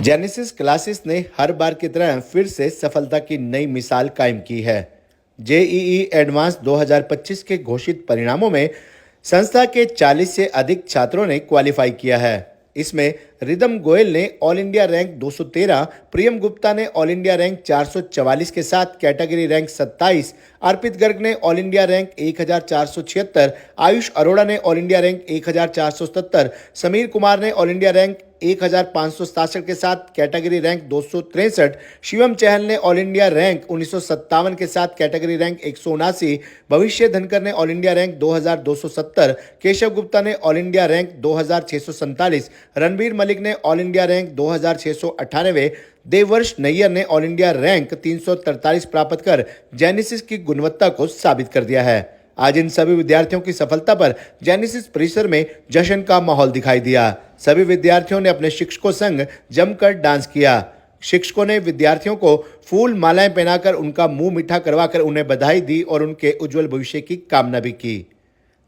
Genesis classes ने हर बार की तरह फिर से सफलता की नई मिसाल कायम की है। जेईई एडवांस 2025 के घोषित परिणामों में संस्था के 40 से अधिक छात्रों ने क्वालिफाई किया है। इसमें रिदम गोयल ने ऑल इंडिया रैंक 213, प्रियम गुप्ता ने ऑल इंडिया रैंक 444 के साथ कैटेगरी रैंक 27, अर्पित गर्ग ने all India rank 1476, Ayush Arora ने all India rank 1477, Sameer Kumar ने ऑल इंडिया रैंक 1567 के साथ कैटेगरी रैंक 263, शिवम चहल ने ऑल इंडिया रैंक 1957 के साथ कैटेगरी रैंक 179, भविष्य धनकर ने all India rank 2270, Keshav Gupta ने all India rank 2647, Ranbir Malik ने all India rank 2698, Devarsh Nayyar ने ऑल इंडिया रैंक 343 प्राप्त कर जेनेसिस की गुणवत्ता को साबित कर दिया है। आज इन सभी विद्यार्थियों की सफलता पर जेनेसिस परिसर में जश्न का माहौल दिखाई दिया। सभी विद्यार्थियों ने अपने शिक्षकों संग जमकर डांस किया। शिक्षकों ने विद्यार्थियों को फूल मालाएं पहनाकर उनका मुंह मीठा करवाकर उन्हें बधाई दी और उनके उज्जवल भविष्य की कामना भी की।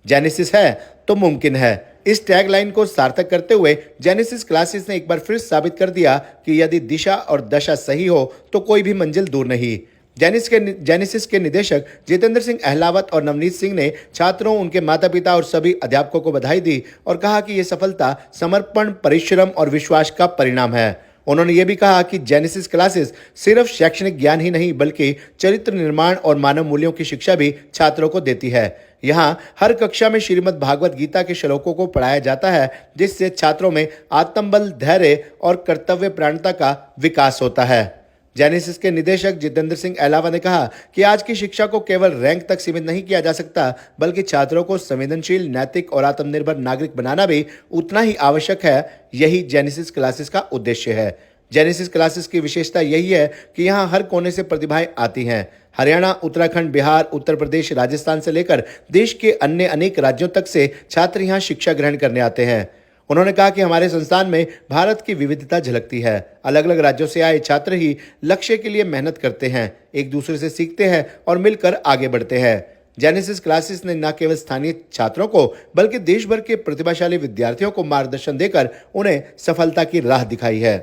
जेनेसिस है तो मुमकिन है, इस टैगलाइन को सार्थक करते हुए जेनेसिस क्लासेस ने एक बार फिर साबित कर दिया कि यदि दिशा और दशा सही हो तो कोई भी मंजिल दूर नहीं। जेनेसिस के निदेशक जितेंद्र सिंह अहलावत और नवनीत सिंह ने छात्रों, उनके माता पिता और सभी अध्यापकों को बधाई दी और कहा कि यह सफलता समर्पण, परिश्रम और विश्वास का परिणाम है। उन्होंने ये भी कहा कि जेनेसिस क्लासेस सिर्फ शैक्षणिक ज्ञान ही नहीं बल्कि चरित्र निर्माण और मानव मूल्यों की शिक्षा भी छात्रों को देती है। यहाँ हर कक्षा में श्रीमद् भागवत गीता के श्लोकों को पढ़ाया जाता है, जिससे छात्रों में आत्मबल, धैर्य और कर्तव्य प्राणता का विकास होता है। जेनेसिस के निदेशक जितेंद्र सिंह अहलावा ने कहा कि आज की शिक्षा को केवल रैंक तक सीमित नहीं किया जा सकता, बल्कि छात्रों को संवेदनशील, नैतिक और आत्मनिर्भर नागरिक बनाना भी उतना ही आवश्यक है। यही जेनेसिस क्लासेस का उद्देश्य है। जेनेसिस क्लासेस की विशेषता यही है कि यहाँ हर कोने से प्रतिभाएं आती हैं। हरियाणा, उत्तराखंड, बिहार, उत्तर प्रदेश, राजस्थान से लेकर देश के अन्य अनेक राज्यों तक से छात्र यहाँ शिक्षा ग्रहण करने आते हैं। उन्होंने कहा कि हमारे संस्थान में भारत की विविधता झलकती है। अलग अलग राज्यों से आए छात्र ही लक्ष्य के लिए मेहनत करते हैं, एक दूसरे से सीखते हैं और मिलकर आगे बढ़ते हैं। जेनेसिस क्लासेस ने न केवल स्थानीय छात्रों को बल्कि देश भर के प्रतिभाशाली विद्यार्थियों को मार्गदर्शन देकर उन्हें सफलता की राह दिखाई है।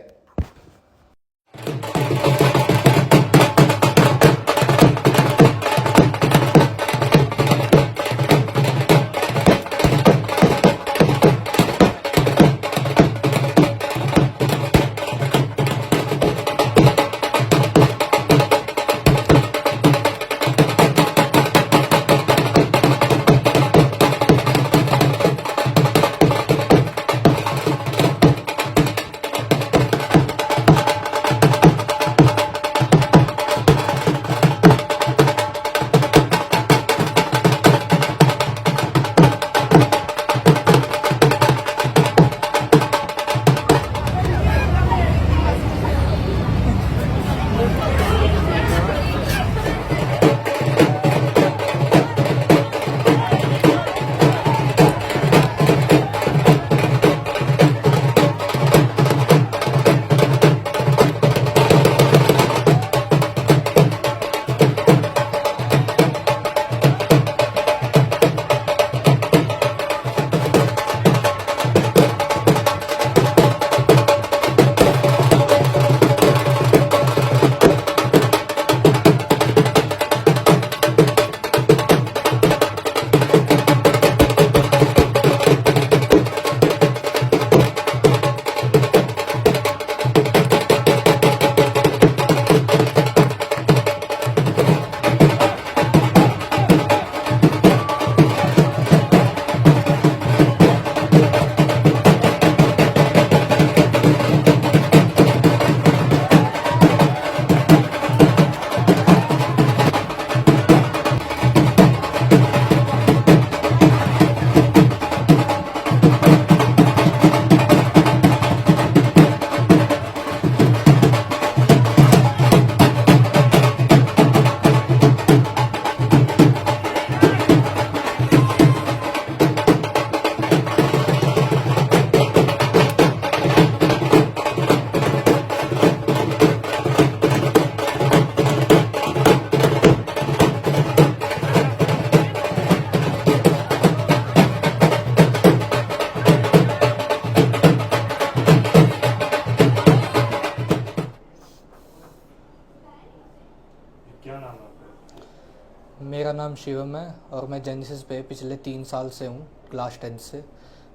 मेरा नाम शिवम है और मैं जेनेसिस पे पिछले 3 साल से हूँ, क्लास 10 से।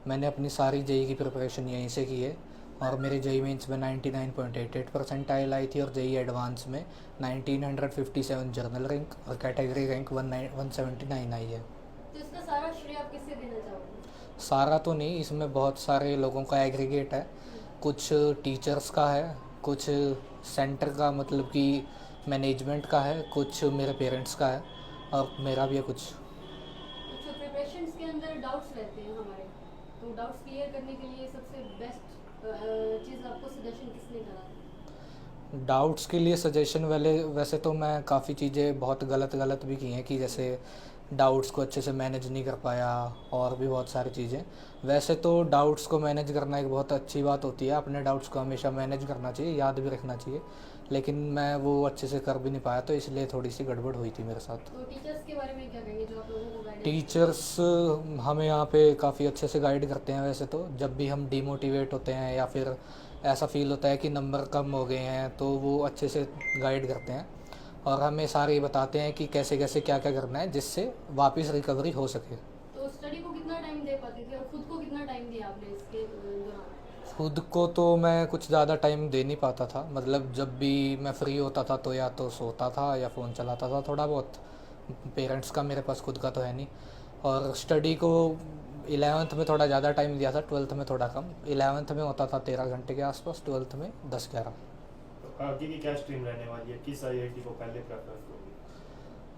मैंने अपनी सारी जेई की प्रिपरेशन यहीं से की है और मेरे जेई मेंस में 99.88 परसेंटाइल आई थी और जेई एडवांस में 1957 जर्नल रैंक और कैटेगरी रैंक 179 आई है। तो इसका सारा श्रेय आप किससे देना चाहोगे? सारा तो नहीं, इसमें बहुत सारे लोगों का एग्रीगेट है। कुछ टीचर्स का है, कुछ सेंटर का मतलब कि मैनेजमेंट का है, कुछ मेरे पेरेंट्स का है और मेरा भी है कुछ। अच्छा, प्रिपरेशंस के अंदर डाउट्स रहते हैं हमारे, तो डाउट्स क्लियर करने के लिए सबसे बेस्ट चीज़ आपको सजेशन किसने करा था? डाउट्स के लिए सजेशन वाले वैसे तो मैं काफ़ी चीज़ें बहुत गलत गलत भी की हैं कि जैसे डाउट्स को अच्छे से मैनेज नहीं कर पाया और भी बहुत सारी चीज़ें। वैसे तो डाउट्स को मैनेज करना एक बहुत अच्छी बात होती है, अपने डाउट्स को हमेशा मैनेज करना चाहिए, याद भी रखना चाहिए, लेकिन मैं वो अच्छे से कर भी नहीं पाया तो इसलिए थोड़ी सी गड़बड़ हुई थी मेरे साथ। तो टीचर्स के बारे में क्या कहेंगे जो आप लोगों को गाइडेंस? टीचर्स हमें यहाँ पे काफ़ी अच्छे से गाइड करते हैं। वैसे तो जब भी हम डीमोटिवेट होते हैं या फिर ऐसा फील होता है कि नंबर कम हो गए हैं तो वो अच्छे से गाइड करते हैं और हमें सारे बताते हैं कि कैसे कैसे क्या क्या करना है जिससे वापस रिकवरी हो सके। तो स्टडी को कितना टाइम दे पाते थे और खुद को कितना टाइम दिया आपने इसके दौरान? खुद को तो मैं कुछ ज़्यादा टाइम दे नहीं पाता था, मतलब जब भी मैं फ्री होता था तो या तो सोता था या फ़ोन चलाता था थोड़ा बहुत। पेरेंट्स का मेरे पास खुद का तो है नहीं। और स्टडी को 11th में थोड़ा ज़्यादा टाइम दिया था, 12th में थोड़ा कम। 11th में होता था 13 घंटे के आसपास, 12th में 10-11। तो आगे की क्या स्ट्रीम रहने वाली है, किस आईआईटी को पहले प्रेफरेंस दोगे?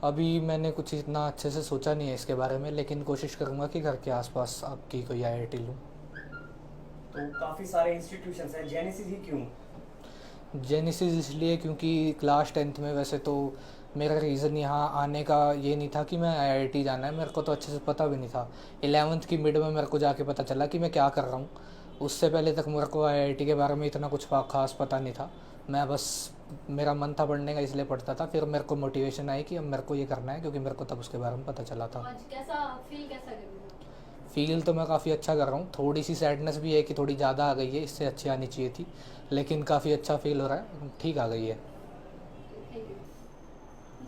अभी मैंने कुछ इतना अच्छे से सोचा नहीं है इसके बारे में, लेकिन कोशिश करूँगा कि घर के आसपास आपकी कोई आईआईटी लूँ। तो काफ़ी सारे इंस्टीट्यूशंस हैं, जेनेसिस ही क्यों? जेनेसिस इसलिए क्योंकि क्लास 10th में वैसे तो मेरा रीज़न यहाँ आने का ये नहीं था कि मैं आईआईटी जाना है, मेरे को तो अच्छे से पता भी नहीं था। 11th की मिड में मेरे को जाके पता चला कि मैं क्या कर रहा हूँ। उससे पहले तक मेरे को आईआईटी के बारे में इतना कुछ खास पता नहीं था। मैं बस, मेरा मन था पढ़ने का इसलिए पढ़ता था। फिर मेरे को मोटिवेशन आई कि अब मेरे को ये करना है क्योंकि मेरे को तब उसके बारे में पता चला तो था। आज कैसा फील कैसा करेंगे? फील तो मैं काफ़ी अच्छा कर रहा हूँ, थोड़ी सी सैडनेस भी है कि थोड़ी ज़्यादा आ गई है, इससे अच्छी आनी चाहिए थी, लेकिन काफ़ी अच्छा फील हो रहा है, ठीक आ गई है। थैंक यू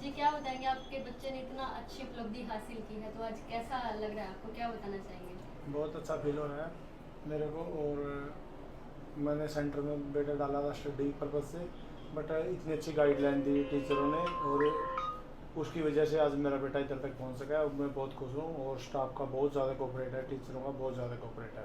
जी। क्या बताएंगे, आपके बच्चे ने इतना अच्छी उपलब्धि हासिल की है तो आज कैसा लग रहा है आपको, क्या बताना चाहेंगे? बहुत अच्छा फील हो रहा है मेरे को। और मैंने सेंटर में बेटा डाला था स्टडी पर्पज़ से, बट इतनी अच्छी गाइडलाइन दी टीचरों ने और उसकी वजह से आज मेरा बेटा इधर तक पहुंच सका है और मैं बहुत खुश हूँ। और स्टाफ का बहुत ज़्यादा कोऑपरेट है, टीचरों का बहुत ज़्यादा कोऑपरेट है।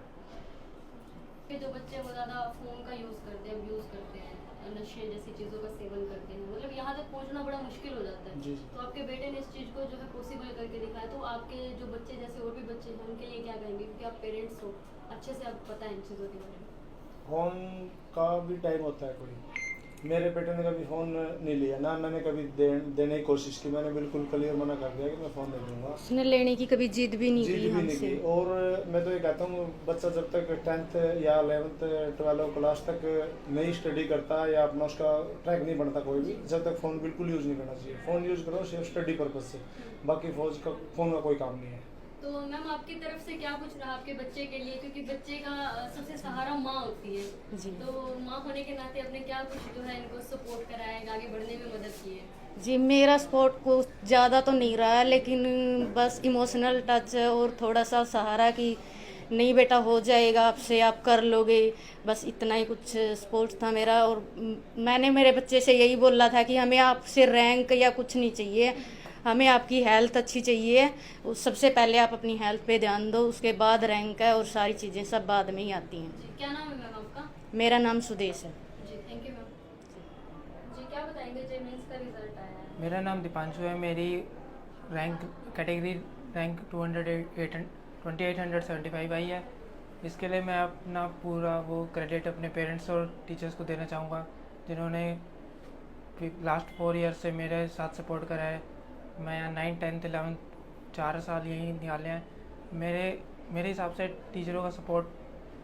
कि जो बच्चे वो ज़्यादा फ़ोन का यूज़ करते हैं, अब्यूज़ करते हैं, नशे जैसी चीज़ों का सेवन करते हैं, मतलब यहाँ तक पहुँचना बड़ा मुश्किल हो जाता है। जी। तो आपके बेटे ने इस चीज़ को जो है पॉसिबल करके दिखाया, तो आपके जो बच्चे जैसे और भी बच्चे हैं उनके लिए क्या कहेंगे, क्योंकि आप पेरेंट्स हो, अच्छे से आपको पता है इन चीज़ों के बारे में? फ़ोन का भी टाइम होता है कोई। मेरे बेटे ने कभी फ़ोन नहीं लिया, ना मैंने कभी देने की कोशिश की। मैंने बिल्कुल क्लियर मना कर दिया कि मैं फ़ोन नहीं दूंगा। उसने लेने की कभी जिद भी नहीं जिद की भी नहीं हमसे। की। और मैं तो ये कहता हूँ, बच्चा जब तक 10th या 11th 12 क्लास तक नहीं स्टडी करता या अपना उसका ट्रैक नहीं बनता कोई भी, जब तक फ़ोन बिल्कुल यूज़ नहीं करना चाहिए। फ़ोन यूज़ करो सिर्फ स्टडी पर्पज़ से, बाकी फ़ोन का कोई काम नहीं है। तो मैम आपकी तरफ से क्या कुछ रहा आपके बच्चे के लिए, क्योंकि बच्चे का सबसे सहारा माँ होती है जी। तो माँ होने के नाते अपने क्या कुछ जो है इनको सपोर्ट कराया है, आगे बढ़ने में मदद की है? जी, मेरा सपोर्ट को ज़्यादा तो नहीं रहा है, लेकिन बस इमोशनल टच और थोड़ा सा सहारा कि नहीं बेटा हो जाएगा आपसे, आप कर लोगे, बस इतना ही कुछ सपोर्ट था मेरा। और मैंने मेरे बच्चे से यही बोला था कि हमें आपसे रैंक या कुछ नहीं चाहिए, हमें आपकी हेल्थ अच्छी चाहिए। सबसे पहले आप अपनी हेल्थ पे ध्यान दो, उसके बाद रैंक है और सारी चीज़ें सब बाद में ही आती हैं। जी, क्या नाम है मैम आपका? मेरा नाम सुदेश है। जी, थैंक यू मैम। जी, क्या बताएंगे, जे मेंस का रिजल्ट आया है? मेरा नाम दीपांशु है। मेरी रैंक कैटेगरी रैंक 2875 आई है। इसके लिए मैं अपना पूरा वो क्रेडिट अपने पेरेंट्स और टीचर्स को देना चाहूँगा, जिन्होंने लास्ट 4 ईयर से मेरे साथ सपोर्ट करा है। मैं यहाँ 9th 10th 11th 4 साल यहीं निकाले हैं। मेरे हिसाब से टीचरों का सपोर्ट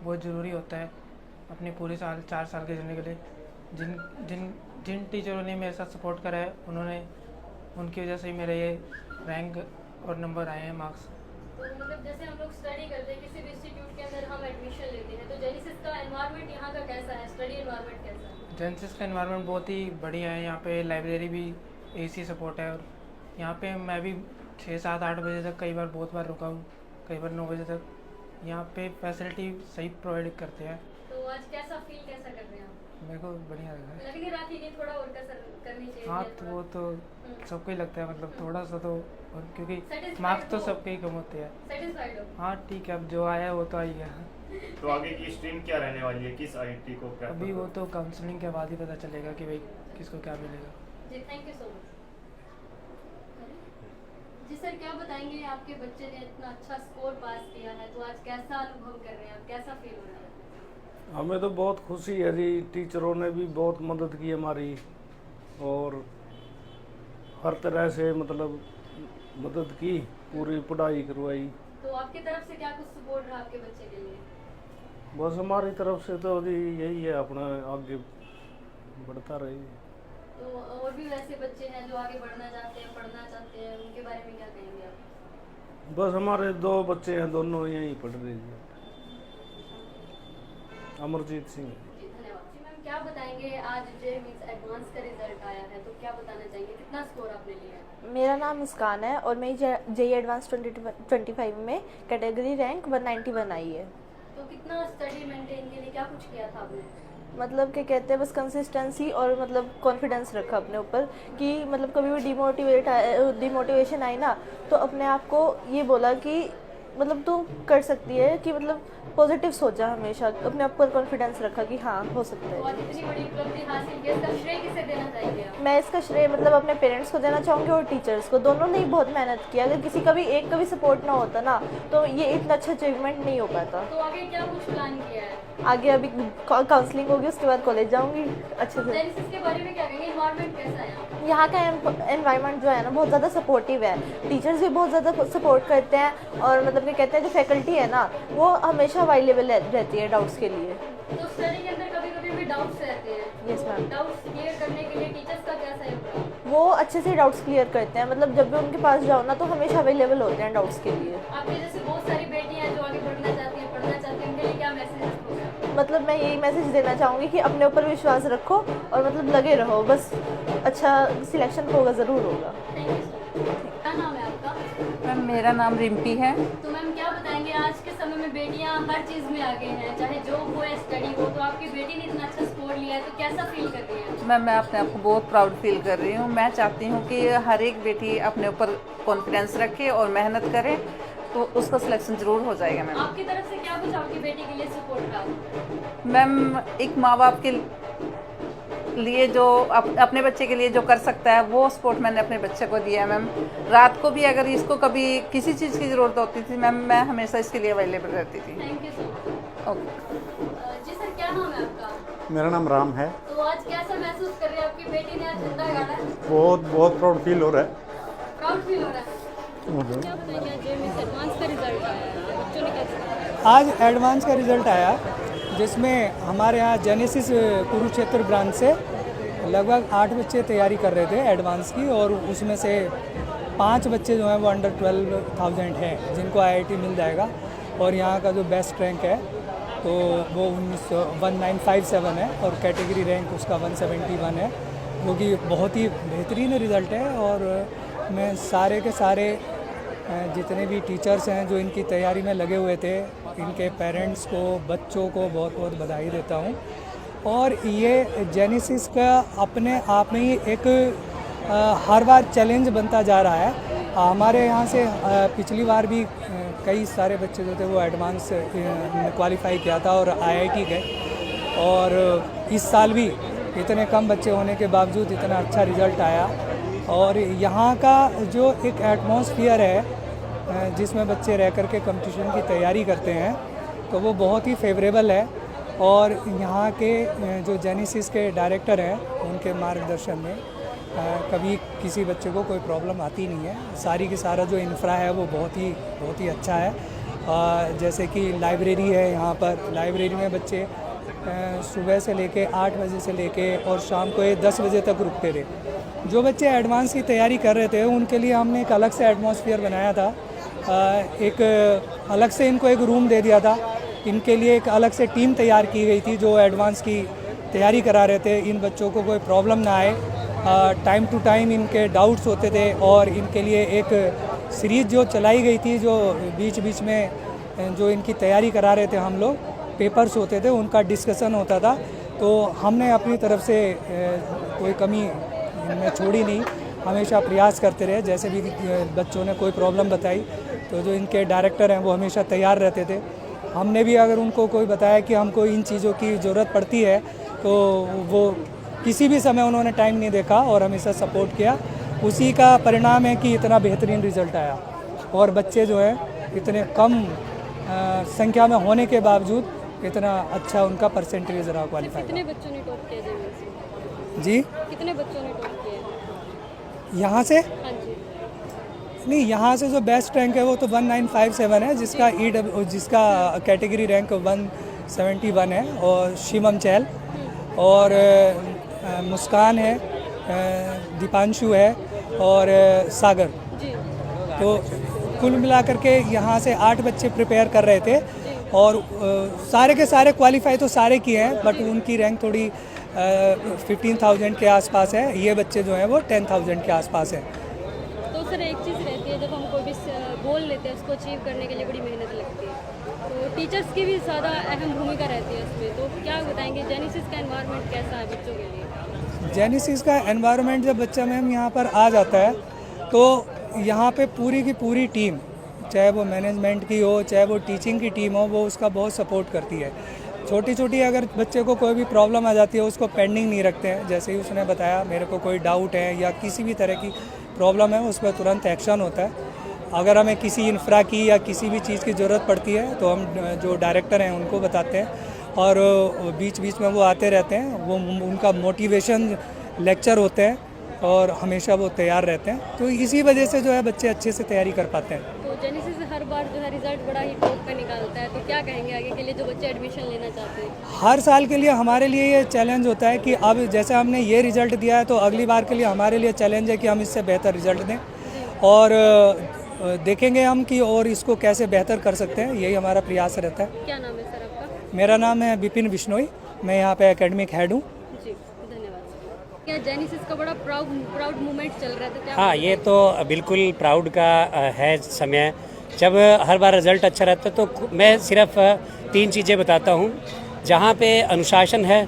बहुत ज़रूरी होता है अपने पूरे 4 साल के जर्नी के लिए। जिन टीचरों ने मेरे साथ सपोर्ट करा है उनकी वजह से ही मेरे ये रैंक और नंबर आए हैं, मार्क्स। तो मतलब जैसे हम लोग स्टडी करते हैं किसी भी इंस्टीट्यूट के अंदर, हम एडमिशन लेते हैं, तो जेनेसिस का एनवायरनमेंट यहाँ का कैसा है, स्टडी एनवायरनमेंट कैसा है? जेनेसिस का एनवायरनमेंट बहुत ही बढ़िया है। यहाँ पे लाइब्रेरी भी एसी सपोर्ट है और यहाँ पे मैं भी 6, 7, 8 बजे तक कई बार बहुत बार रुका हूँ, कई बार 9 बजे तक। यहाँ पे फैसिलिटी सही प्रोवाइड करते हैं। तो आज कैसा फील कैसा कर रहे हैं आप? मेरे को बढ़िया लग रहा है। लग नहीं रहा कि थोड़ा और कसर करनी चाहिए? हाँ या तो थोड़ा- वो तो सबको ही लगता है, मतलब थोड़ा सा तो, और क्योंकि Satisfied मार्क्स तो हो? सबके ही कम होते हैं। सेटिस्फाइड हो? हाँ ठीक है, अब जो आया वो तो आ ही गया। तो आगे की स्ट्रीम क्या रहने वाली है, किस आईआईटी को prefer अभी वो करोगे? तो काउंसलिंग के बाद ही पता चलेगा कि भाई किसको क्या मिलेगा। जी थैंक यू सो मच। जी सर, क्या बताएंगे आपके बच्चे ने इतना अच्छा स्कोर पास किया है, तो आज कैसा अनुभव कर रहे हैं आप, कैसा फील हो रहा है? हमें तो बहुत खुशी है जी, टीचरों ने भी बहुत मदद की हमारी और हर तरह से मतलब मदद की, पूरी पढ़ाई करवाई। तो आपकी तरफ से क्या कुछ सपोर्ट रहा आपके बच्चे के लिए? बस हमारी तरफ से तो जी यही है, अपना आगे बढ़ता रहे। तो और भी वैसे बच्चे हैं जो आगे बढ़ना चाहते हैं, पढ़ना चाहते हैं, उनके बारे में क्या कहेंगे आप? बस हमारे 2 बच्चे हैं, दोनों यहीं पढ़ रहे हैं। अमरजीत सिंह। जी धन्यवाद। जी मैम, क्या बताएंगे आज जे मीन्स एडवांस का रिजल्ट आया है, तो क्या बताना चाहेंगे, कितना स्कोर आपने लिया है? मेरा नाम मुस्कान है और मेरी जेई एडवांस 2025 में कैटेगरी रैंक 191 आई है। तो कितना स्टडी मेंटेन के लिए क्या कुछ किया था आपने? मतलब क्या कहते हैं, बस कंसिस्टेंसी और मतलब कॉन्फिडेंस रखा अपने ऊपर कि मतलब कभी भी डिमोटिवेशन आई ना, तो अपने आप को ये बोला कि मतलब तू कर सकती है, कि मतलब पॉजिटिव सोचा, हमेशा अपने आप पर कॉन्फिडेंस रखा कि हाँ हो सकता तो है। आज इतनी बड़ी उपलब्धि हासिल की, इसका श्रेय किसे देना चाहेंगे आप? मैं इसका श्रेय मतलब अपने पेरेंट्स को देना चाहूँगी और टीचर्स को, दोनों ने ही बहुत मेहनत की। अगर किसी का भी एक का भी सपोर्ट ना होता ना, तो ये इतना अच्छा अचीवमेंट नहीं हो पाता। तो आगे क्या कुछ प्लान किया है? आगे अभी काउंसलिंग होगी, उसके बाद कॉलेज जाऊंगी अच्छे से। जेनेसिस के बारे में क्या कहेंगे, एनवायरनमेंट कैसा है? यहाँ का एनवायरनमेंट जो है ना बहुत ज़्यादा सपोर्टिव है, टीचर्स भी बहुत ज़्यादा सपोर्ट करते हैं और मतलब क्या कहते हैं जो फैकल्टी है ना वो हमेशा अवेलेबल रहती है डाउट्स के लिए। तो स्टडी के अंदर कभी कभी भी डाउट्स रहते हैं, Yes, ma'am. डाउट्स क्लियर करने के लिए टीचर्स का क्या सहयोग रहा? वो अच्छे से डाउट्स क्लियर करते हैं, मतलब जब भी उनके पास जाओ ना तो हमेशा अवेलेबल होते हैं डाउट्स के लिए। आपके जैसे बहुत सारी बेटियां हैं जो आगे बढ़ना चाहती हैं, पढ़ना चाहती हैं, उनके लिए क्या मैसेज रखोगे? मतलब मैं यही मैसेज देना चाहूँगी कि अपने ऊपर विश्वास रखो और मतलब लगे रहो, बस अच्छा सिलेक्शन होगा, ज़रूर होगा। Thank you so much. क्या नाम है आपका? मैम मेरा नाम रिम्पी है। तो मैम क्या बताएंगे, आज के समय में बेटियां हर चीज़ में आगे हैं, चाहे जॉब हो या स्टडी हो, तो आपकी बेटी ने इतना अच्छा स्कोर लिया है, तो कैसा फील कर रही है? मैम मैं अपने आप को बहुत प्राउड फील कर रही हूँ। मैं चाहती हूँ कि हर एक बेटी अपने ऊपर कॉन्फिडेंस रखे और मेहनत करे तो उसका सिलेक्शन ज़रूर हो जाएगा। मैम आपकी तरफ से क्या कुछ आपकी बेटी के लिए सपोर्ट रहा? मैम एक माँ बाप के लिए जो अपने बच्चे के लिए जो कर सकता है वो सपोर्ट मैंने अपने बच्चे को दिया है। मैम रात को भी अगर इसको कभी किसी चीज़ की ज़रूरत होती थी मैम, मैं हमेशा इसके लिए अवेलेबल रहती थी। Thank you so much. Okay. जी सर, क्या नाम है आपका? मेरा नाम राम है। तो आज कैसा महसूस कर रहे हैं, आपकी बेटी ने आज झंडा गाड़ा है? बहुत प्राउड फील हो रहा है। प्राउड फील हो रहा है। क्या बताएंगे, आज जेईई एडवांस का रिजल्ट आया है, बच्चों ने कैसे? आज एडवांस का रिज़ल्ट आया जिसमें हमारे यहाँ जेनेसिस कुरुक्षेत्र ब्रांच से लगभग 8 बच्चे तैयारी कर रहे थे एडवांस की, और उसमें से 5 बच्चे जो हैं वो अंडर 12,000 हैं जिनको आईआईटी मिल जाएगा। और यहाँ का जो बेस्ट रैंक है तो वो 1957 है और कैटेगरी रैंक उसका 171 है, जो कि बहुत ही बेहतरीन रिज़ल्ट है। और मैं सारे के सारे जितने भी टीचर्स हैं जो इनकी तैयारी में लगे हुए थे, इनके पेरेंट्स को, बच्चों को बहुत बहुत बधाई देता हूँ। और ये जेनेसिस का अपने आप में ही एक हर बार चैलेंज बनता जा रहा है। हमारे यहाँ से पिछली बार भी कई सारे बच्चे जो थे वो एडवांस क्वालिफाई किया था और आईआईटी गए, और इस साल भी इतने कम बच्चे होने के बावजूद इतना अच्छा रिज़ल्ट आया। और यहाँ का जो एक एटमॉस्फेयर है जिसमें बच्चे रह कर के कंपटीशन की तैयारी करते हैं तो वो बहुत ही फेवरेबल है। और यहाँ के जो जेनेसिस के डायरेक्टर हैं उनके मार्गदर्शन में कभी किसी बच्चे को कोई प्रॉब्लम आती नहीं है। सारी की सारा जो इंफ्रा है वो बहुत ही अच्छा है। जैसे कि लाइब्रेरी है, यहाँ पर लाइब्रेरी में बच्चे सुबह से लेके 8 बजे से लेके और शाम को 10 बजे तक रुकते थे। जो बच्चे एडवांस की तैयारी कर रहे थे उनके लिए हमने एक अलग से एटमॉस्फेयर बनाया था, एक अलग से इनको एक रूम दे दिया था। इनके लिए एक अलग से टीम तैयार की गई थी जो एडवांस की तैयारी करा रहे थे। इन बच्चों को कोई प्रॉब्लम ना आए टाइम टू टाइम इनके डाउट्स होते थे और इनके लिए एक सीरीज़ जो चलाई गई थी, जो बीच बीच में जो इनकी तैयारी करा रहे थे हम लोग, पेपर्स होते थे, उनका डिस्कशन होता था। तो हमने अपनी तरफ से कोई कमी इनमें छोड़ी नहीं, हमेशा प्रयास करते रहे। जैसे भी बच्चों ने कोई प्रॉब्लम बताई तो जो इनके डायरेक्टर हैं वो हमेशा तैयार रहते थे। हमने भी अगर उनको कोई बताया कि हमको इन चीज़ों की ज़रूरत पड़ती है तो वो किसी भी समय उन्होंने टाइम नहीं देखा और हमेशा सपोर्ट किया। उसी का परिणाम है कि इतना बेहतरीन रिज़ल्ट आया और बच्चे जो हैं इतने कम संख्या में होने के बावजूद इतना अच्छा उनका परसेंटेज रहा क्वालिफाई। कितने बच्चों ने टॉप किया जी? कितने बच्चों ने टॉप किया यहाँ से? हाँ जी। नहीं, यहाँ से जो बेस्ट रैंक है वो तो 1957 है, जिसका जिसका कैटेगरी रैंक 171 है, और शिवम चहल और मुस्कान है, दीपांशु है और सागर। तो कुल मिलाकर के यहाँ से 8 बच्चे प्रिपेयर कर रहे थे और सारे के सारे क्वालिफाई तो सारे किए हैं, बट उनकी रैंक थोड़ी 15,000 के आसपास है। ये बच्चे जो हैं वो 10,000 के आसपास है। तो सर एक चीज़ रहती है, जब हम कोई भी गोल लेते हैं उसको अचीव करने के लिए बड़ी मेहनत लगती है, तो टीचर्स की भी ज़्यादा अहम भूमिका रहती है इसमें। तो क्या बताएंगे जेनेसिस का एनवायरनमेंट कैसा है बच्चों के लिए? जेनेसिस का एनवायरनमेंट, जब बच्चा मैम यहाँ पर आ जाता है तो यहाँ पे पूरी की पूरी टीम, चाहे वो मैनेजमेंट की हो चाहे वो टीचिंग की टीम हो, वो उसका बहुत सपोर्ट करती है। छोटी छोटी अगर बच्चे को कोई भी प्रॉब्लम आ जाती है उसको पेंडिंग नहीं रखते हैं। जैसे ही उसने बताया मेरे को कोई डाउट है या किसी भी तरह की प्रॉब्लम है, उस पर तुरंत एक्शन होता है। अगर हमें किसी इंफ्रा की या किसी भी चीज़ की ज़रूरत पड़ती है तो हम जो डायरेक्टर हैं उनको बताते हैं और बीच बीच में वो आते रहते हैं। वो उनका मोटिवेशन लेक्चर होते हैं और हमेशा वो तैयार रहते हैं। तो इसी वजह से जो है बच्चे अच्छे से तैयारी कर पाते हैं। तो जेनेसिस हर बार जो है रिजल्ट बड़ा ही टॉप का निकालता है, तो क्या कहेंगे आगे के लिए जो बच्चे एडमिशन लेना चाहते हैं? हर साल के लिए हमारे लिए ये चैलेंज होता है कि अब जैसे हमने ये रिज़ल्ट दिया है तो अगली बार के लिए हमारे लिए चैलेंज है कि हम इससे बेहतर रिज़ल्ट दें और देखेंगे हम कि और इसको कैसे बेहतर कर सकते हैं, यही हमारा प्रयास रहता है। क्या नाम है सर आपका? मेरा नाम है विपिन बिश्नोई, मैं यहाँ पे एकेडमिक हेड हूँ। जी धन्यवाद। क्या जेनेसिस का बड़ा प्राउड मोमेंट चल रहा था क्या? हाँ, ये तो बिल्कुल प्राउड का है समय। जब हर बार रिज़ल्ट अच्छा रहता है तो मैं सिर्फ 3 चीज़ें बताता हूँ। जहाँ पे अनुशासन है,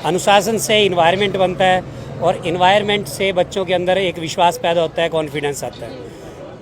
अनुशासन से इन्वायरमेंट बनता है और इन्वायरमेंट से बच्चों के अंदर एक विश्वास पैदा होता है, कॉन्फिडेंस आता है।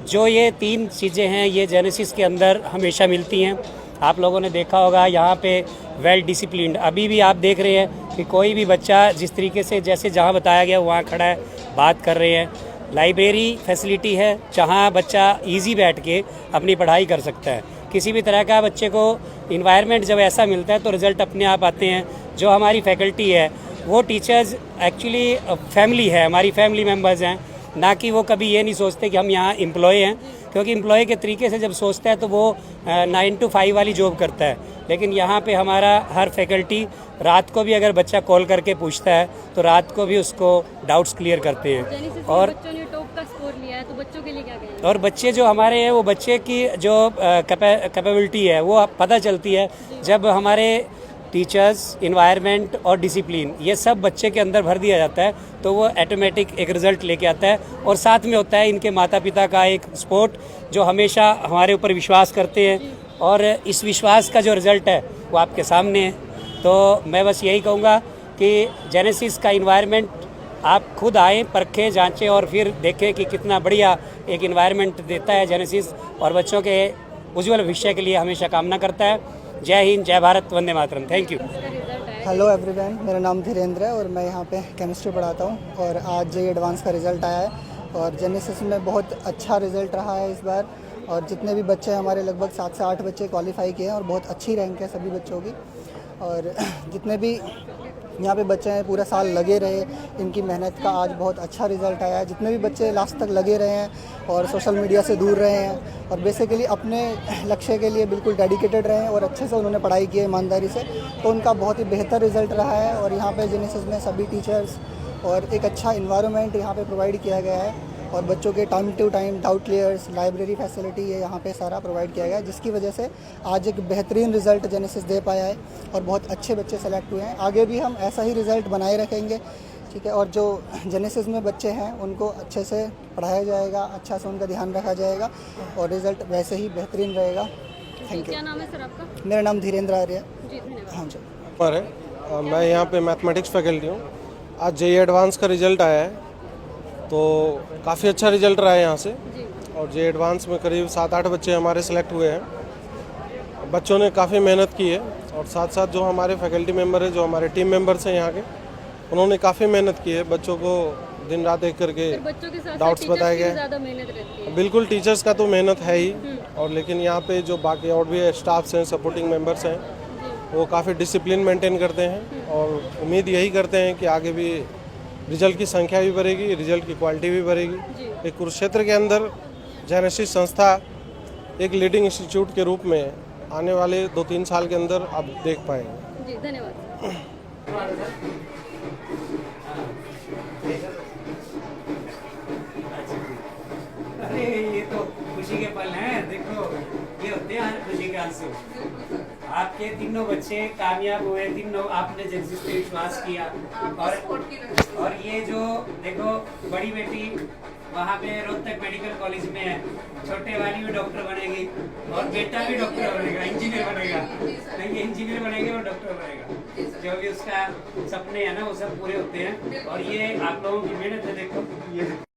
जो ये 3 चीज़ें हैं ये जेनेसिस के अंदर हमेशा मिलती हैं। आप लोगों ने देखा होगा यहाँ पे वेल डिसिप्लिन्ड, अभी भी आप देख रहे हैं कि कोई भी बच्चा जिस तरीके से जैसे जहाँ बताया गया वहाँ खड़ा है, बात कर रहे हैं। लाइब्रेरी फैसिलिटी है जहाँ बच्चा इजी बैठ के अपनी पढ़ाई कर सकता है। किसी भी तरह का बच्चे को इन्वायरमेंट जब ऐसा मिलता है तो रिज़ल्ट अपने आप आते हैं। जो हमारी फैकल्टी है वो टीचर्स एक्चुअली फैमिली है, हमारी फैमिली मेम्बर्स हैं, ना कि वो कभी ये नहीं सोचते कि हम यहाँ एम्प्लॉय हैं, क्योंकि एम्प्लॉय के तरीके से जब सोचता है तो वो 9 to 5 वाली जॉब करता है। लेकिन यहाँ पे हमारा हर फैकल्टी रात को भी अगर बच्चा कॉल करके पूछता है तो रात को भी उसको डाउट्स क्लियर करते हैं। और बच्चों ने टॉप का स्कोर लिया है तो बच्चों के लिए क्या कहेंगे? और बच्चे जो हमारे हैं वो बच्चे की जो कैपेबिलिटी है वो पता चलती है जब हमारे टीचर्स, इन्वायरमेंट और डिसिप्लिन ये सब बच्चे के अंदर भर दिया जाता है तो वो ऑटोमेटिक एक रिज़ल्ट लेके आता है। और साथ में होता है इनके माता पिता का एक सपोर्ट जो हमेशा हमारे ऊपर विश्वास करते हैं और इस विश्वास का जो रिज़ल्ट है वो आपके सामने है। तो मैं बस यही कहूँगा कि जेनेसिस का इन्वायरमेंट आप खुद आएँ, परखें, जांचें और फिर देखें कि कितना बढ़िया एक इन्वायरमेंट देता है जेनेसिस और बच्चों के उज्ज्वल भविष्य के लिए हमेशा कामना करता है। जय हिंद, जय भारत, वंदे मातरम। Thank you. हेलो एवरीवन, मेरा नाम धीरेन्द्र है और मैं यहाँ पे केमिस्ट्री पढ़ाता हूँ और आज जेईई एडवांस का रिज़ल्ट आया है और जेनेसिस में बहुत अच्छा रिज़ल्ट रहा है इस बार। और जितने भी बच्चे हमारे लगभग 7 से 8 बच्चे क्वालिफाई किए हैं और बहुत अच्छी रैंक है सभी बच्चों की। और जितने भी यहाँ पे बच्चे हैं पूरा साल लगे रहे, इनकी मेहनत का आज बहुत अच्छा रिज़ल्ट आया है। जितने भी बच्चे लास्ट तक लगे रहे हैं और सोशल मीडिया से दूर रहे हैं और बेसिकली अपने लक्ष्य के लिए बिल्कुल डेडिकेटेड रहे हैं और अच्छे से उन्होंने पढ़ाई की है ईमानदारी से, तो उनका बहुत ही बेहतर रिज़ल्ट रहा है। और यहाँ पे जेनेसिस में सभी टीचर्स और एक अच्छा इन्वायरमेंट यहाँ पे प्रोवाइड किया गया है और बच्चों के time to time doubt clears, library facility ये यहाँ पे सारा प्रोवाइड किया गया है, जिसकी वजह से आज एक बेहतरीन रिज़ल्ट जेनेसिस दे पाया है और बहुत अच्छे बच्चे सेलेक्ट हुए हैं। आगे भी हम ऐसा ही रिज़ल्ट बनाए रखेंगे, ठीक है। और जो जेनेसिस में बच्चे हैं उनको अच्छे से पढ़ाया जाएगा, अच्छा से उनका ध्यान रखा जाएगा और रिज़ल्ट वैसे ही बेहतरीन रहेगा। Thank you. क्या नाम है सर आपका? मेरा नाम धीरेन्द्र आर्य। जी धन्यवाद। हाँ जी। पर है मैं यहाँ पे मैथमेटिक्स फैकल्टी हूँ। आज जेईई एडवांस का रिज़ल्ट आया है तो काफ़ी अच्छा रिज़ल्ट रहा है यहाँ से। और जेईई एडवांस में करीब 7-8 बच्चे हमारे सेलेक्ट हुए हैं। बच्चों ने काफ़ी मेहनत की है और साथ साथ जो हमारे फैकल्टी मेंबर हैं, जो हमारे टीम मेंबर्स हैं यहाँ के, उन्होंने काफ़ी मेहनत की है। बच्चों को दिन रात एक करके बच्चों के साथ डाउट्स बताए गए। ज़्यादा मेहनत रहती है। बिल्कुल, टीचर्स का तो मेहनत है ही और लेकिन यहाँ पे जो बाकी और भी स्टाफ्स हैं, सपोर्टिंग मेंबर्स हैं, वो काफ़ी डिसिप्लिन मेंटेन करते हैं और उम्मीद यही करते हैं कि आगे भी रिजल्ट की संख्या भी बढ़ेगी, रिजल्ट की क्वालिटी भी बढ़ेगी। एक कुरुक्षेत्र के अंदर जेनेसिस संस्था एक लीडिंग इंस्टीट्यूट के रूप में आने वाले 2-3 साल के अंदर आप देख पाएंगे। जी धन्यवाद। अरे ये तो खुशी के पल हैं। देखो ये होते हैं खुशी के आंसू। आपके तीनों बच्चे कामयाब हुए, तीनों आपने जेनेसिस पे विश्वास किया और ये जो देखो बड़ी बेटी वहाँ पे रोहतक मेडिकल कॉलेज में है, छोटे वाली भी डॉक्टर बनेगी और बेटा भी डॉक्टर बनेगा, इंजीनियर बनेगा। नहीं, ये इंजीनियर बनेगा और डॉक्टर बनेगा। जो भी उसका सपने हैं ना वो सब पूरे होते हैं और ये आप लोगों की मेहनत है। देखो ये